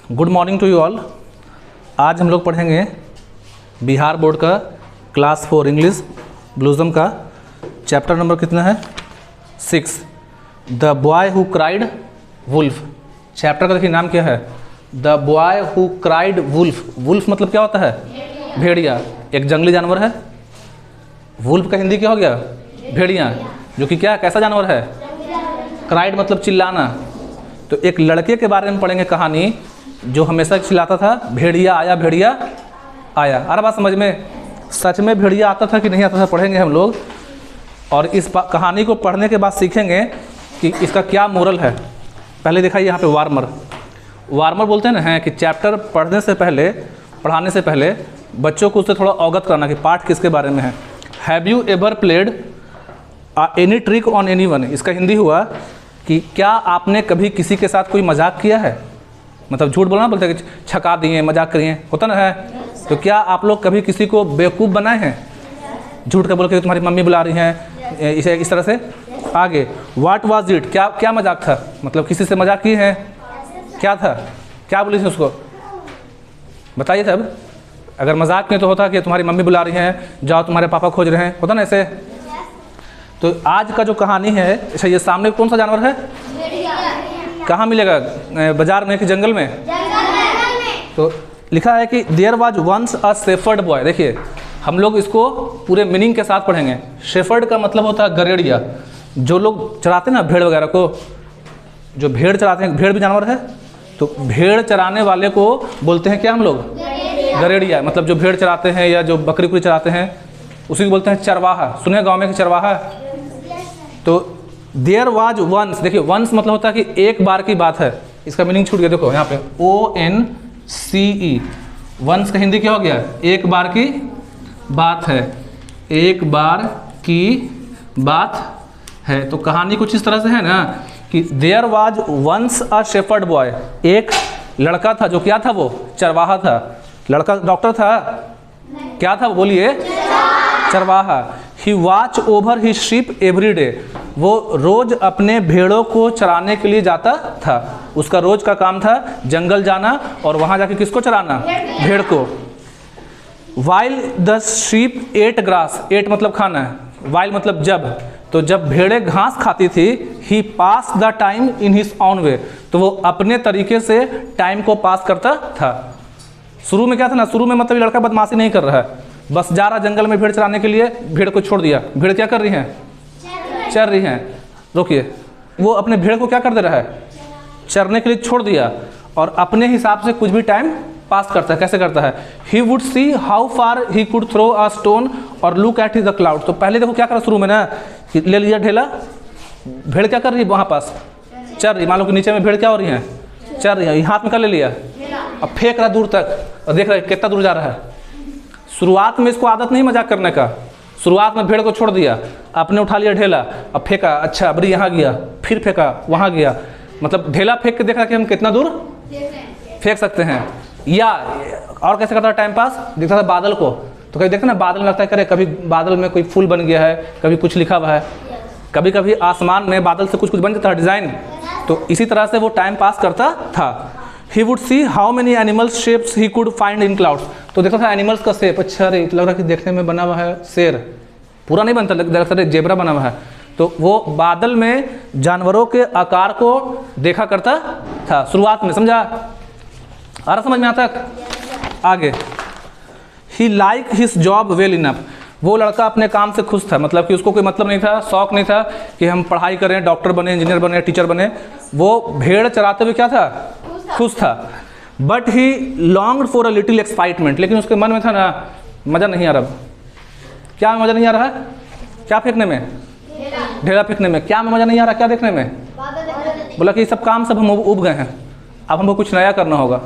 Good morning to you all. आज हम लोग पढ़ेंगे बिहार बोर्ड का क्लास 4 इंग्लिश ब्लूज़म का चैप्टर नंबर कितना है 6, the boy who cried wolf. Chapter का देखिए नाम क्या है, the boy who cried wolf. Wolf मतलब क्या होता है, भेड़िया। एक जंगली जानवर है। वुल्फ का हिंदी क्या हो गया, भेड़िया, जो कि क्या कैसा जानवर है, क्राइड मतलब चिल्लाना। तो एक लड़के के बारे में पढ़ेंगे कहानी जो हमेशा चिल्लाता था, भेड़िया आया भेड़िया आया। अरे बात समझ में, सच में भेड़िया आता था कि नहीं आता था, पढ़ेंगे हम लोग। और इस कहानी को पढ़ने के बाद सीखेंगे कि इसका क्या मोरल है। पहले दिखाइए यहाँ पे वार्मर। वार्मर बोलते हैं ना है कि चैप्टर पढ़ने से पहले, पढ़ाने से पहले बच्चों को उससे थोड़ा अवगत करना कि पाठ किसके बारे में है। Have you ever played any trick on any one. इसका हिंदी हुआ कि क्या आपने कभी किसी के साथ कोई मजाक किया है, मतलब झूठ बोलना बोलते हैं कि छका दिए, मजाक करिए, होता ना है। तो क्या आप लोग कभी किसी को बेवकूफ़ बनाए हैं, झूठ के बोल के तुम्हारी मम्मी बुला रही हैं, इसे इस तरह से। आगे व्हाट वाज इट, क्या क्या मजाक था, मतलब किसी से मजाक किए हैं, क्या था, क्या बोली थी उसको, बताइए तब। अगर मजाक में तो होता कि तुम्हारी मम्मी बुला रही हैं, जाओ तुम्हारे पापा खोज रहे हैं, होता ना ऐसे। तो आज का जो कहानी है, अच्छा ये सामने कौन सा जानवर है, कहाँ मिलेगा, बाजार में कि जंगल में? तो लिखा है कि there was once a shepherd boy. देखिए हम लोग इसको पूरे मीनिंग के साथ पढ़ेंगे। शेफर्ड का मतलब होता है गरेड़िया। जो लोग चराते हैं ना भेड़ वगैरह को, जो भेड़ चराते हैं, भेड़ भी जानवर है, तो भेड़ चराने वाले को बोलते हैं क्या हम लोग, गरेड़िया। मतलब जो भेड़ चराते हैं या जो बकरी उकरी चराते हैं उसी को बोलते हैं चरवाहा। सुने गाँव में कि चरवाहा। तो देयर वाज वंस, देखिए वंस मतलब होता है कि एक बार की बात है। इसका मीनिंग छूट गया, देखो यहाँ पे ONCE। वंस का हिंदी क्या हो गया, एक बार की बात है, एक बार की बात है। तो कहानी कुछ इस तरह से है ना कि there was once a shepherd boy. एक लड़का था जो क्या था, वो चरवाहा था। लड़का डॉक्टर था, क्या था बोलिए, चरवाहा। ही वॉच ओवर ही शीप एवरी डे। वो रोज अपने भेड़ों को चराने के लिए जाता था। उसका रोज का काम था जंगल जाना और वहां जाके किसको चराना, भेड़ को। While the sheep ate grass, ate मतलब खाना है, वाइल मतलब जब। तो जब भेड़ें घास खाती थी, he pass the time in his own way. तो वो अपने तरीके से टाइम को पास करता था। शुरू में क्या था ना, शुरू में मतलब लड़का बदमाशी नहीं कर रहा है, बस जा रहा जंगल में भेड़ चराने के लिए, भेड़ को छोड़ दिया। भेड़ क्या कर रही हैं, चर रही हैं। रोकिए, वो अपने भेड़ को क्या कर दे रहा है, चरने के लिए छोड़ दिया और अपने हिसाब से कुछ भी टाइम पास करता है। कैसे करता है, he would see how far he could throw a stone और लुक एट द क्लाउड। तो पहले देखो क्या करा शुरू में ना, ले लिया ढेला, भेड़ क्या कर रही है वहाँ पास, चर रही। मान लो कि नीचे में भेड़ क्या हो रही है, चर रही है। हाथ में क्या ले लिया, अब फेंक रहा दूर तक और देख रहा है कितना दूर जा रहा है। शुरुआत में इसको आदत नहीं मजाक करने का। शुरुआत में भेड़ को छोड़ दिया, आपने उठा लिया ढेला, अब फेंका, अच्छा अबरी यहाँ गया, फिर फेंका वहाँ गया। मतलब ढेला फेंक के देखा कि हम कितना दूर फेंक सकते हैं। या और कैसे करता था टाइम पास, देखता था बादल को, तो कभी देखते ना बादल में लगता है करे, कभी बादल में कोई फूल बन गया है, कभी कुछ लिखा हुआ है, कभी कभी आसमान में बादल से कुछ कुछ बन जाता है डिज़ाइन। तो इसी तरह से वो टाइम पास करता था। ही would see how many animals shapes he could find in clouds. तो देखता था एनिमल्स का शेप, अच्छा अरे लग रहा है कि देखने में बना हुआ है शेर, पूरा नहीं बनता, लगता है जेबरा बना हुआ है। तो वो बादल में जानवरों के आकार को देखा करता था शुरुआत में, समझा, आ रहा समझ में आता। आगे he like his job well enough. वो लड़का अपने काम से खुश था, मतलब कि उसको कोई मतलब नहीं था, शौक नहीं था कि हम पढ़ाई करें, डॉक्टर बने, इंजीनियर बने, टीचर बने। वो भेड़ चराते हुए क्या था, खुश था। But he longed for a little excitement. लेकिन उसके मन में था ना, मज़ा नहीं आ रहा। क्या मज़ा नहीं आ रहा है, क्या फेंकने में, ढेला फेंकने में। क्या मज़ा नहीं आ रहा, क्या देखने में, बोला कि सब काम सब हम उब गए हैं, अब हमको कुछ नया करना होगा।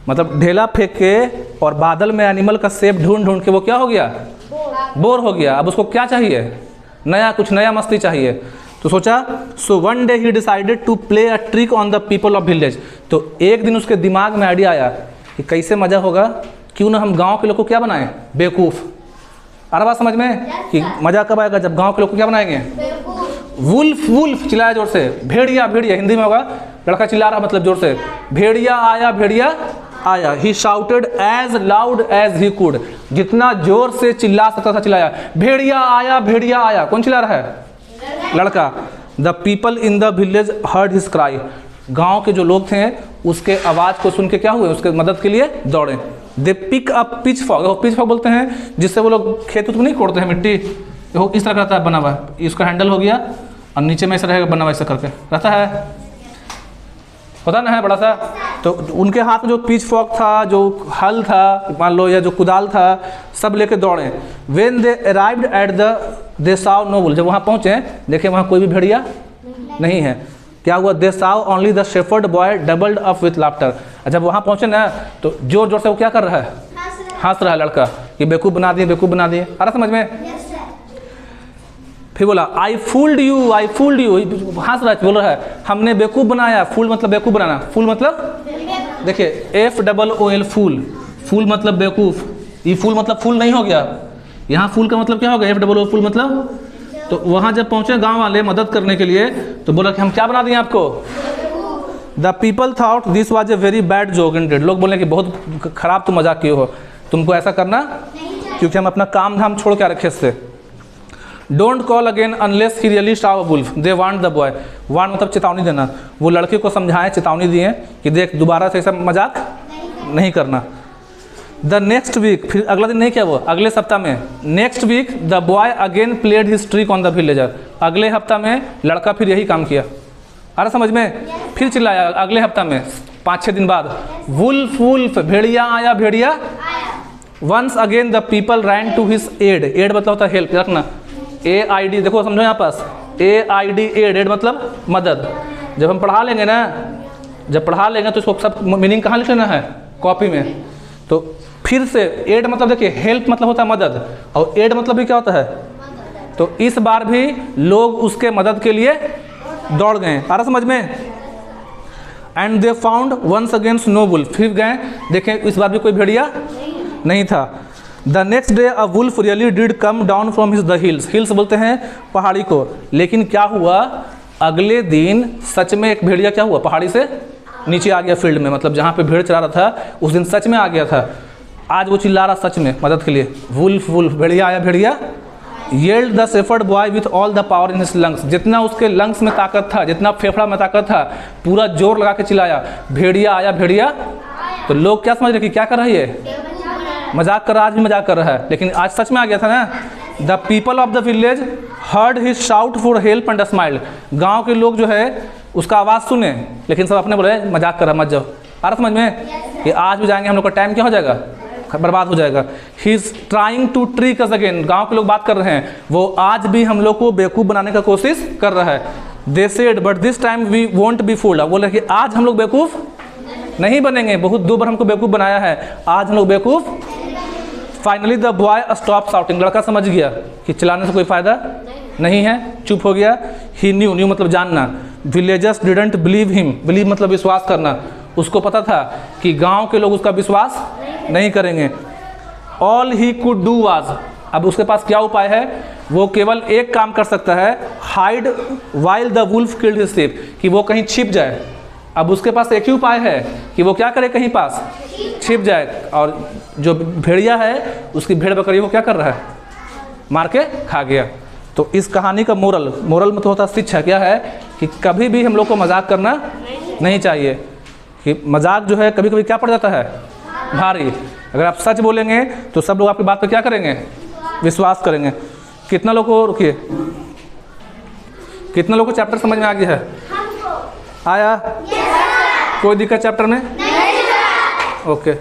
मतलब ढेला फेंक के और बादल में एनिमल का शेप ढूंढ ढूंढ के वो क्या हो गया, बोर हो गया। अब उसको क्या चाहिए, नया, कुछ नया मस्ती चाहिए। तो सोचा, so one day he decided to play a trick on the people of village. तो एक दिन उसके दिमाग में आइडिया आया कि कैसे मज़ा होगा, क्यों ना हम गांव के लोग को क्या बनाएं, बेवकूफ़। आ रहा बात समझ में कि मज़ा कब आएगा, जब गांव के लोग को क्या बनाएंगे, वुल्फ। वुल्फ चिल्लाया जोर से, भेड़िया, भेड़िया हिंदी में होगा लड़का चिल्ला रहा मतलब जोर से, भेड़िया आया भेड़िया आया। He shouted as loud as he could, जितना जोर से चिल्ला सकता था चिल्लाया, भेड़िया आया। कौन चिल्ला रहा है? लड़का। The people in the village heard his cry, गांव के जो लोग थे उसके आवाज़ को सुन के क्या हुए, उसके मदद के लिए दौड़े। They pick up pitchfork, pitchfork बोलते हैं जिससे वो लोग खेत उत में नहीं कोड़ते हैं मिट्टी, देखो इस तरह का रहता है बना हुआ, इसका हैंडल हो गया और नीचे में ऐसा रहेगा बना हुआ, ऐसा करके रहता है, पता ना है बड़ा सा। तो उनके हाथ में जो पिच फॉग था, जो हल था मान लो, या जो कुदाल था, सब लेके दौड़े। When they arrived at they saw no bull, जब वहाँ पहुँचे देखे वहाँ कोई भी भेड़िया नहीं है। क्या हुआ? They saw only the shepherd boy doubled up with laughter, जब वहाँ पहुँचे ना तो जोर जोर से वो क्या कर रहा है? हंस रहा है लड़का कि बेवकूफ़ बना दिए, बेवकूफ़ बना दिए। आ रहा समझ में? फिर बोला आई फूल्ड यू, हंस रहा है, बोल रहा है हमने बेवकूफ़ बनाया। फूल मतलब बेवकूफ़ बनाना, फूल मतलब देखिए FOOL, फूल मतलब बेवकूफ़, ये फूल मतलब फूल नहीं हो गया, यहाँ फूल का मतलब क्या हो गया? FOOL फूल मतलब। तो वहाँ जब पहुँचे गांव वाले मदद करने के लिए तो बोला कि हम क्या बना दिए आपको? The people thought this was a very bad joke ended, लोग बोले कि बहुत खराब तुम मजाक किए हो, तुमको ऐसा करना क्योंकि हम अपना काम धाम छोड़ के रखे इससे। Don't call again unless he really stove wolf, they warned the boy, warned मतलब चेतावनी देना, वो लड़के को समझाएं, चेतावनी दिए कि देख दोबारा से ऐसा मजाक नहीं करना। द नेक्स्ट वीक, फिर अगला दिन नहीं किया वो, अगले सप्ताह में, next week the boy again played his trick on the villager, अगले हफ्ता में लड़का फिर यही काम किया। अरे समझ में? फिर चिल्लाया अगले हफ्ता में 5-6 दिन बाद, वुल्फ वुल्फ, भेड़िया आया। Once again the people ran to his aid मतलब होता है हेल्प, रखना AID, देखो समझो यहाँ पास AID एड मतलब मदद। जब हम पढ़ा लेंगे ना, जब पढ़ा लेंगे तो इसको सब मीनिंग कहाँ लिख लेना है? कॉपी में। तो फिर से एड मतलब देखिए हेल्प मतलब होता है मदद, और एड मतलब भी क्या होता है? तो इस बार भी लोग उसके मदद के लिए दौड़ गए। आ रहा समझ में? And they found once again no wolf, फिर गए देखें इस बार भी कोई भेड़िया नहीं था। The next day a wolf really did come down from his the hills, hills बोलते हैं पहाड़ी को, लेकिन क्या हुआ अगले दिन सच में एक भेड़िया क्या हुआ पहाड़ी से नीचे आ गया फील्ड में, मतलब जहाँ पे भेड़ चरा रहा था उस दिन सच में आ गया था। आज वो चिल्ला रहा सच में मदद के लिए, वुल्फ वुल्फ, भेड़िया आया भेड़िया। Yelled the shepherd boy with all the power in his lungs, जितना उसके लंग्स में ताकत था, जितना फेफड़ा में ताकत था, पूरा जोर लगा के चिल्लाया भेड़िया आया भेड़िया। तो लोग क्या समझ रहे कि क्या कर रही है? मजाक कर रहा, आज भी मजाक कर रहा है, लेकिन आज सच में आ गया था ना। The people of the village heard his shout for help and smiled, गाँव के लोग जो है उसका आवाज़ सुने, लेकिन सब अपने बोले मजाक कर रहा मत जाओ। आ रहा समझ में? कि आज भी जाएंगे हम लोग का टाइम क्या हो जाएगा? बर्बाद हो जाएगा। He is trying to trick us again, गाँव के लोग बात कर रहे हैं, वो आज भी हम लोग को बेवकूफ़ बनाने का कोशिश कर रहा है। They said but this time we won't be fooled, बोले कि आज हम लोग बेवकूफ़ नहीं बनेंगे, बहुत 2 बार हमको बेवकूफ़ बनाया है, आज हम लोग बेवकूफ़। Finally the boy stop shouting, लड़का समझ गया कि चिल्लाने से कोई फ़ायदा नहीं है, चुप हो गया। ही न्यू मतलब जानना, villagers didn't believe him, believe मतलब विश्वास करना, उसको पता था कि गांव के लोग उसका विश्वास नहीं करेंगे। All he could do was, अब उसके पास क्या उपाय है? वो केवल एक काम कर सकता है, hide while the wolf killed his sheep, कि वो कहीं छिप जाए। अब उसके पास एक ही उपाय है कि वो क्या करे, कहीं पास छिप जाए, और जो भेड़िया है उसकी भेड़ बकरी वो क्या कर रहा है? मार के खा गया। तो इस कहानी का मोरल में तो होता शिक्षा क्या है कि कभी भी हम लोग को मजाक करना नहीं चाहिए, कि मजाक जो है कभी कभी क्या पड़ जाता है? भारी। अगर आप सच बोलेंगे तो सब लोग आपकी बात पे क्या करेंगे? विश्वास करेंगे। कितना लोग को रुकिए, कितना लोग को चैप्टर समझ में आ गया है? आया? कोई दिक्कत चैप्टर में? ओके।